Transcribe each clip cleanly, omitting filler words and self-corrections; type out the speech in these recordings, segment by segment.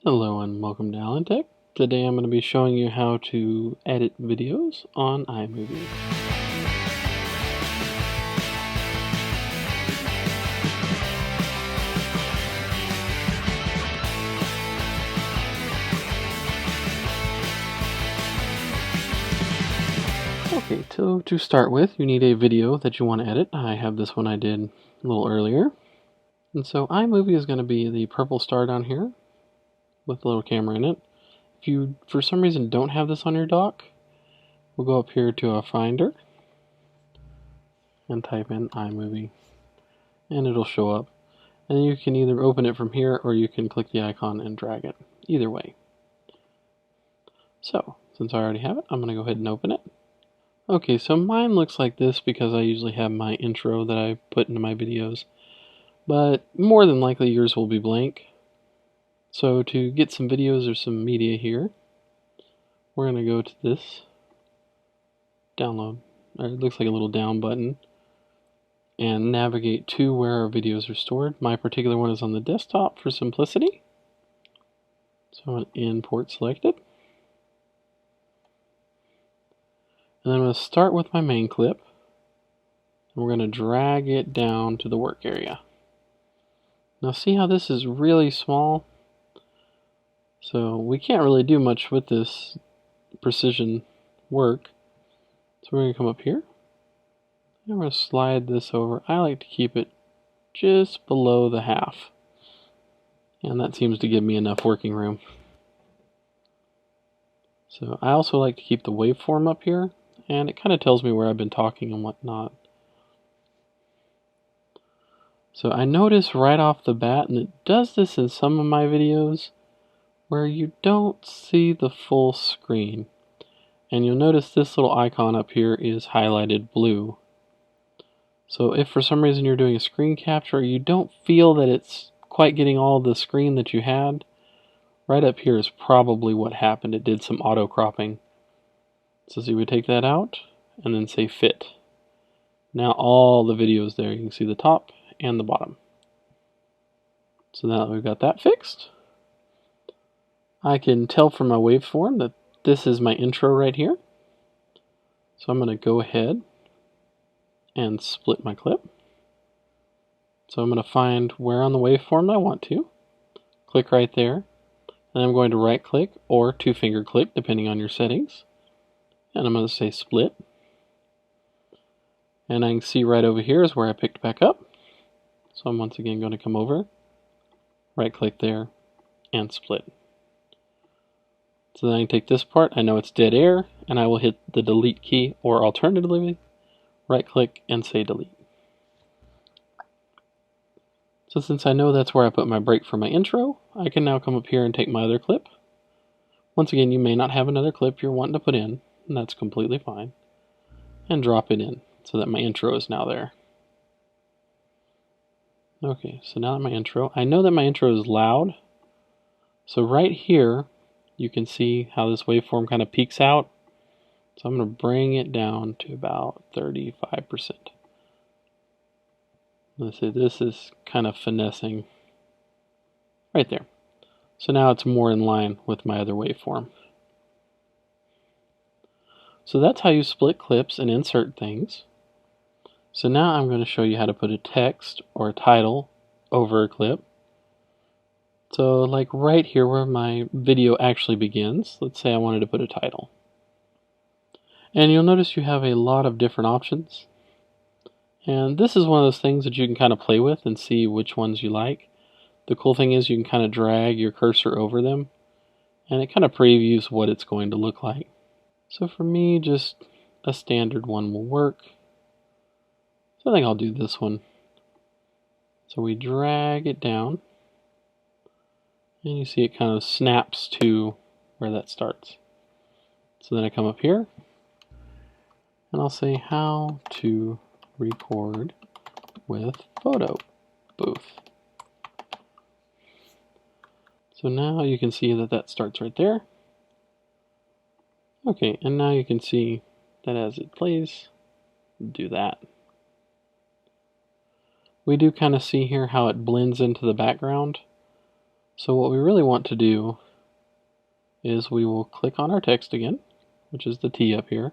Hello and welcome to Alan Tech. Today I'm going to be showing you how to edit videos on iMovie. Okay, to start with, you need a video that you want to edit. I have this one I did a little earlier. And so iMovie is going to be the purple star down here with a little camera in it. If you, for some reason, don't have this on your dock, we'll go up here to a Finder and type in iMovie, and it'll show up. And you can either open it from here or you can click the icon and drag it. Either way. So, since I already have it, I'm going to go ahead and open it. Okay, so mine looks like this because I usually have my intro that I put into my videos. But more than likely yours will be blank. So to get some videos or some media here, we're going to go to this download, or it looks like a little down button, and navigate to where our videos are stored. My particular one is on the desktop for simplicity. So I'm going to import selected. And then I'm going to start with my main clip. And we're going to drag it down to the work area. Now see how this is really small? So we can't really do much with this precision work. So we're going to come up here. And we're going to slide this over. I like to keep it just below the half. And that seems to give me enough working room. So I also like to keep the waveform up here. And it kind of tells me where I've been talking and whatnot. So I notice right off the bat, and it does this in some of my videos, where you don't see the full screen. And you'll notice this little icon up here is highlighted blue. So if for some reason you're doing a screen capture, you don't feel that it's quite getting all the screen that you had, right up here is probably what happened. It did some auto cropping. So you would take that out and then say fit. Now all the videos there, you can see the top and the bottom. So now that we've got that fixed, I can tell from my waveform that this is my intro right here. So I'm going to go ahead and split my clip. So I'm going to find where on the waveform I want to. Click right there. And I'm going to right click or two finger click depending on your settings. And I'm going to say split. And I can see right over here is where I picked back up. So I'm once again going to come over, right click there, and split. So then I can take this part, I know it's dead air, and I will hit the delete key, or alternatively, right click and say delete. So since I know that's where I put my break for my intro, I can now come up here and take my other clip. Once again, you may not have another clip you're wanting to put in, and that's completely fine. And drop it in, so that my intro is now there. Okay, so now that my intro, I know that my intro is loud. So right here, you can see how this waveform kind of peaks out. So I'm going to bring it down to about 35%. Let's say this is kind of finessing right there. So now it's more in line with my other waveform. So that's how you split clips and insert things. So now I'm going to show you how to put a text or a title over a clip. So like right here where my video actually begins, let's say I wanted to put a title. And you'll notice you have a lot of different options. And this is one of those things that you can kind of play with and see which ones you like. The cool thing is you can kind of drag your cursor over them and it kind of previews what it's going to look like. So for me, just a standard one will work. So I think I'll do this one. So we drag it down. And you see it kind of snaps to where that starts. So then I come up here. And I'll say how to record with photo booth. So now you can see that that starts right there. Okay, and now you can see that as it plays, do that. We do kind of see here how it blends into the background. So what we really want to do is we will click on our text again, which is the T up here.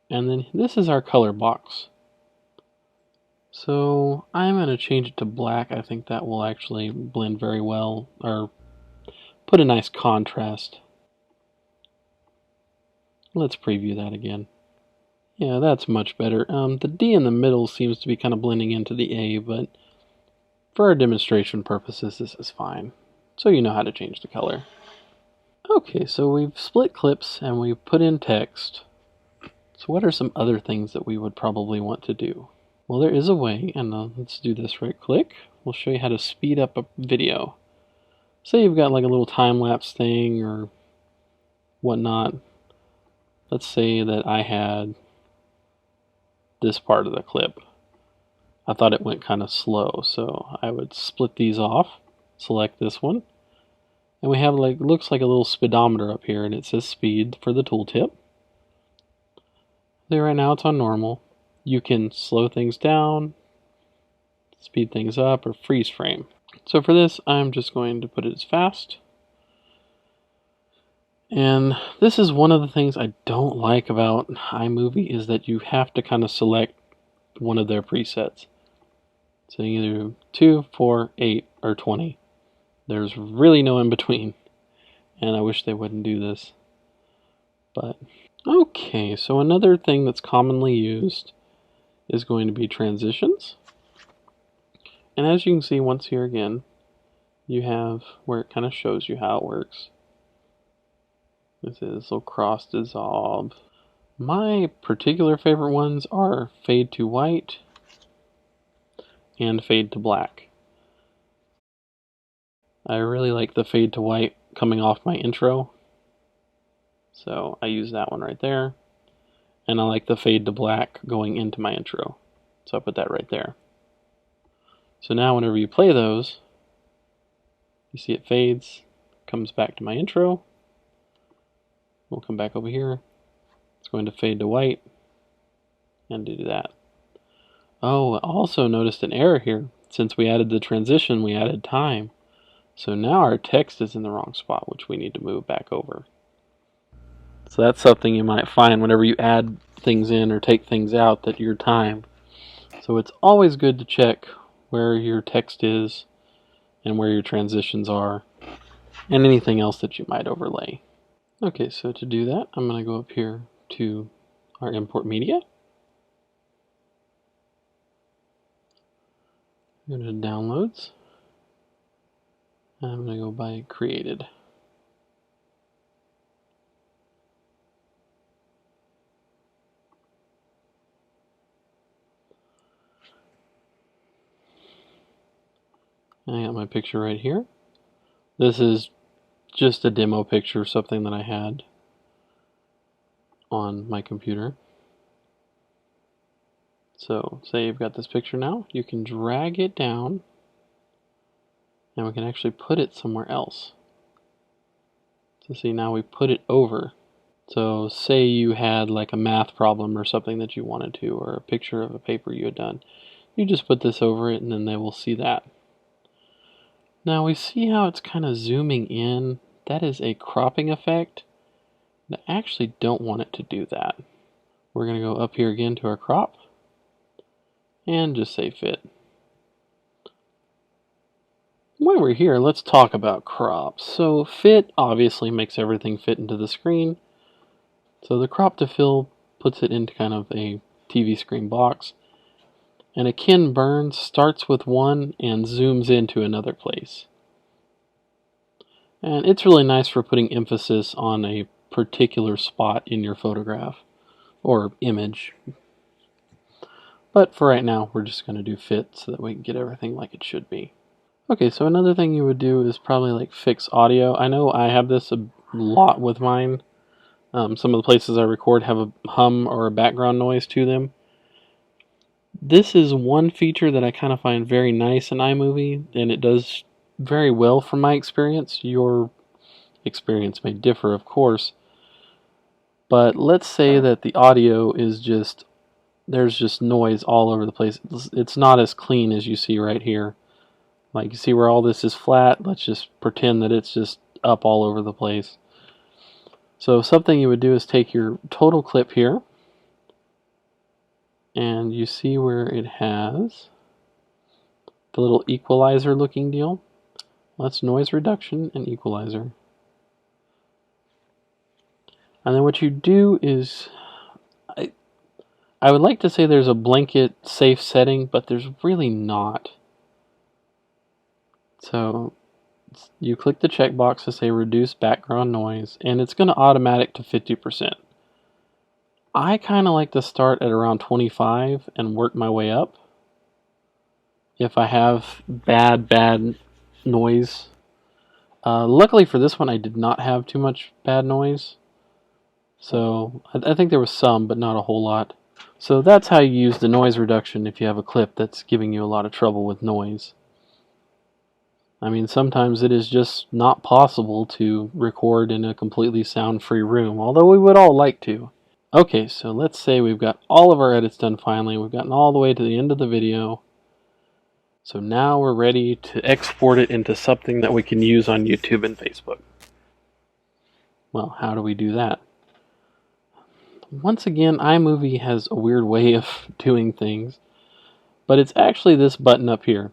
And then this is our color box. So I'm going to change it to black. I think that will actually blend very well, or put a nice contrast. Let's preview that again. Yeah, that's much better. The D in the middle seems to be kind of blending into the A, but for our demonstration purposes, this is fine. So you know how to change the color. Okay, so we've split clips and we've put in text. So what are some other things that we would probably want to do? Well, there is a way, and let's do this right click. We'll show you how to speed up a video. Say you've got like a little time-lapse thing or whatnot. Let's say that I had this part of the clip. I thought it went kind of slow, so I would split these off, select this one, and we have like, looks like a little speedometer up here, and it says speed for the tooltip. There, right now it's on normal. You can slow things down, speed things up, or freeze frame. So for this, I'm just going to put it as fast. And this is one of the things I don't like about iMovie, is that you have to kind of select one of their presets. So either do 2, 4, 8, or 20. There's really no in between. And I wish they wouldn't do this. But okay, so another thing that's commonly used is going to be transitions. And as you can see, once here again, you have where it kind of shows you how it works. This is little cross dissolve. My particular favorite ones are fade to white and fade to black. I really like the fade to white coming off my intro, so I use that one right there. And I like the fade to black going into my intro, so I put that right there. So now whenever you play those, you see it fades, comes back to my intro. We'll come back over here. It's going to fade to white and do that. Oh, I also noticed an error here. Since we added the transition, we added time. So now our text is in the wrong spot, which we need to move back over. So that's something you might find whenever you add things in or take things out, that your time. So it's always good to check where your text is and where your transitions are and anything else that you might overlay. Okay, so to do that, I'm going to go up here to our import media. Go to downloads. And I'm going to go by created. I got my picture right here. This is just a demo picture, something that I had on my computer. So say you've got this picture now, you can drag it down and we can actually put it somewhere else. So see, now we put it over. So say you had like a math problem or something that you wanted to, or a picture of a paper you had done. You just put this over it and then they will see that. Now we see how it's kind of zooming in. That is a cropping effect. I actually don't want it to do that. We're going to go up here again to our crop and just say fit. While we're here, let's talk about crops. So fit obviously makes everything fit into the screen. So the crop to fill puts it into kind of a TV screen box. And a kin burn starts with one and zooms into another place. And it's really nice for putting emphasis on a particular spot in your photograph or image. But for right now, we're just going to do fit so that we can get everything like it should be. Okay, so another thing you would do is probably like fix audio. I know I have this a lot with mine. Some of the places I record have a hum or a background noise to them. This is one feature that I kind of find very nice in iMovie, and it does very well from my experience. Your experience may differ, of course. But let's say that the audio is just, there's just noise all over the place. It's not as clean as you see right here. Like, you see where all this is flat? Let's just pretend that it's just up all over the place. So something you would do is take your total clip here, and you see where it has the little equalizer looking deal. That's noise reduction and equalizer. And then what you do is, I would like to say there's a blanket safe setting, but there's really not. So you click the checkbox to say reduce background noise, and it's going to automatic to 50%. I kind of like to start at around 25 and work my way up. If I have bad noise. Luckily for this one, I did not have too much bad noise. So I think there was some, but not a whole lot. So that's how you use the noise reduction if you have a clip that's giving you a lot of trouble with noise. I mean, sometimes it is just not possible to record in a completely sound-free room, although we would all like to. Okay, so let's say we've got all of our edits done finally. We've gotten all the way to the end of the video. So now we're ready to export it into something that we can use on YouTube and Facebook. Well, how do we do that? Once again, iMovie has a weird way of doing things, but it's actually this button up here.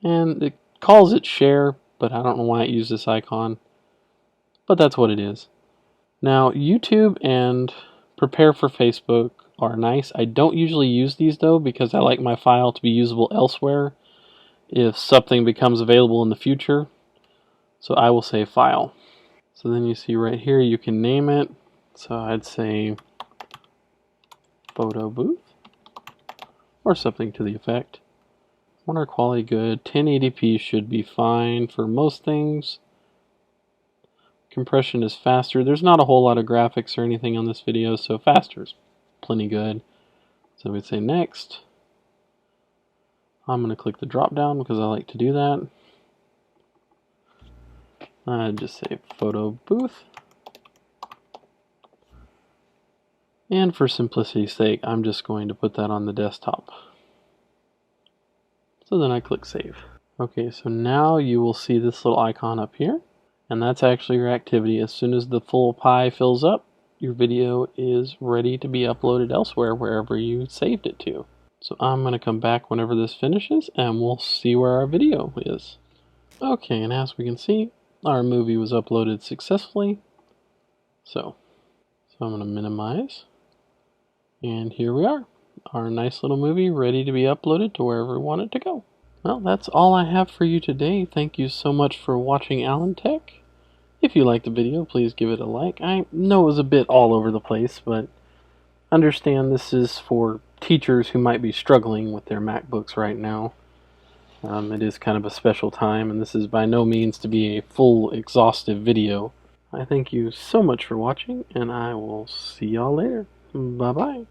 And it calls it share, but I don't know why it used this icon, but that's what it is. Now, YouTube and Prepare for Facebook are nice. I don't usually use these though, because I like my file to be usable elsewhere if something becomes available in the future. So I will say file. So then you see right here, you can name it. So I'd say photo booth or something to the effect. Water quality good. 1080p should be fine for most things. Compression is faster. There's not a whole lot of graphics or anything on this video, so faster is plenty good. So we'd say next. I'm going to click the drop down because I like to do that. I'd just say photo booth. And for simplicity's sake, I'm just going to put that on the desktop. So then I click save. Okay, so now you will see this little icon up here, and that's actually your activity. As soon as the full pie fills up, your video is ready to be uploaded elsewhere, wherever you saved it to. So I'm going to come back whenever this finishes, and we'll see where our video is. Okay, and as we can see, our movie was uploaded successfully. So I'm going to minimize, and here we are. Our nice little movie ready to be uploaded to wherever we want it to go. Well, that's all I have for you today. Thank you so much for watching Alan Tech. If you liked the video, please give it a like. I know it was a bit all over the place, but understand this is for teachers who might be struggling with their MacBooks right now. It is kind of a special time, and this is by no means to be a full, exhaustive video. I thank you so much for watching, and I will see y'all later. Bye-bye.